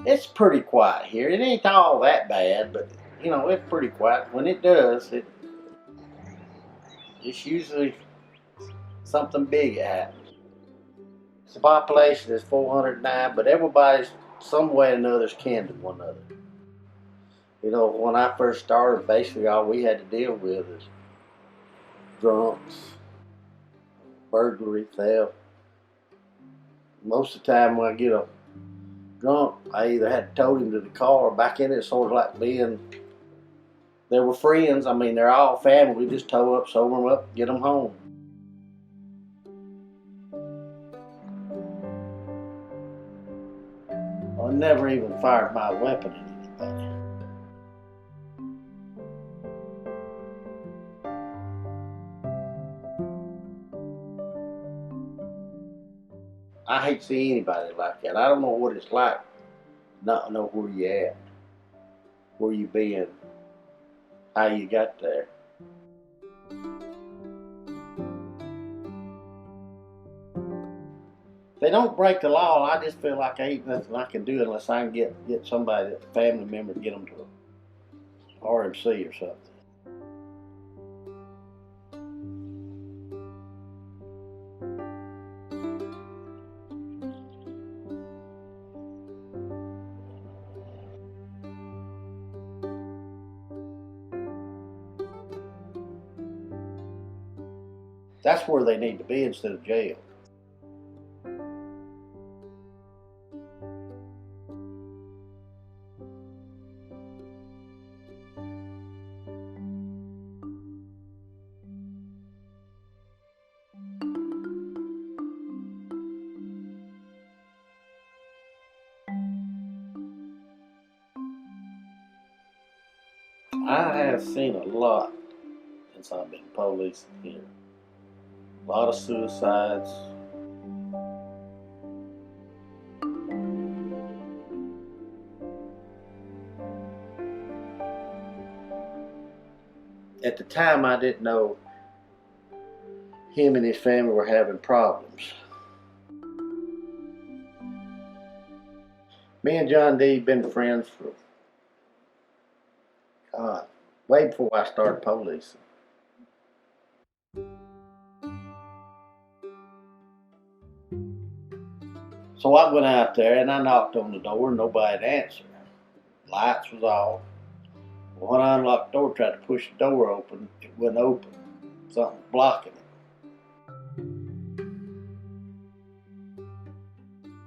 It's pretty quiet here. It ain't all that bad, but it's pretty quiet. When it does, it's usually something big happens. The population is 409, but everybody's some way or another's kin to one another. When I first started, basically all we had to deal with is drunks, burglary, theft. Most of the time when I get a drunk, I either had to tow him to the car or back in it, sort of like being, they were friends. I mean, they're all family. We just tow up, sober them up, get them home. I never even fired my weapon at anybody. I hate to see anybody like that. I don't know what it's like not to know where you at, where you been, how you got there. If they don't break the law, I just feel like ain't nothing I can do unless I can get somebody, a family member, get them to a RMC or something. That's where they need to be instead of jail. I have seen a lot since I've been policing here. A lot of suicides. At the time, I didn't know him and his family were having problems. Me and John D. been friends for God, way before I started policing. So I went out there and I knocked on the door. Nobody'd answer. Lights was off. When I unlocked the door, tried to push the door open, it wouldn't open. Something was blocking it.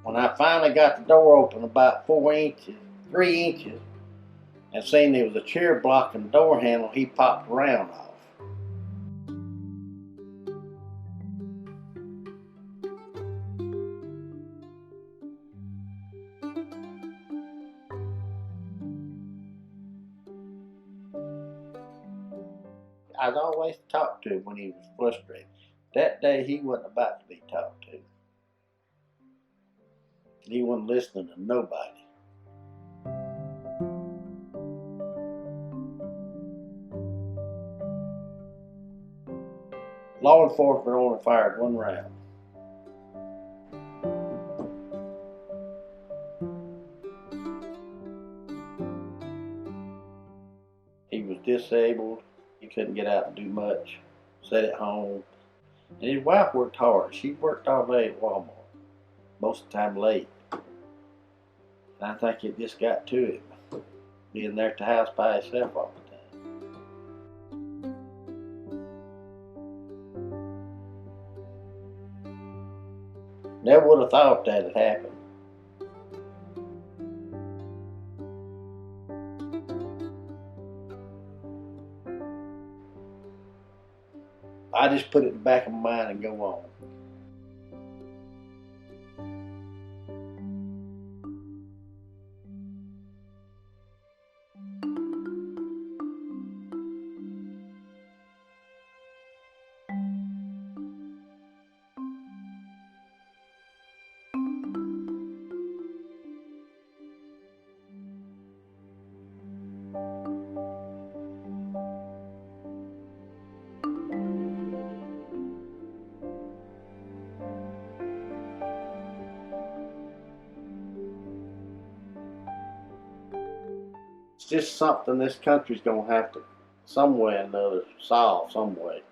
When I finally got the door open about 4 inches, 3 inches, and seen there was a chair blocking the door handle, he popped around off. I was always talked to him when he was frustrated. That day he wasn't about to be talked to. He wasn't listening to nobody. Law enforcement only fired one round. He was disabled. He couldn't get out and do much. Sat at home. And his wife worked hard. She worked all day at Walmart, most of the time late. And I think it just got to him, being there at the house by himself all the time. Never would have thought that had happened. I just put it in the back of my mind and go on. It's just something this country's gonna have to, some way or another, solve some way.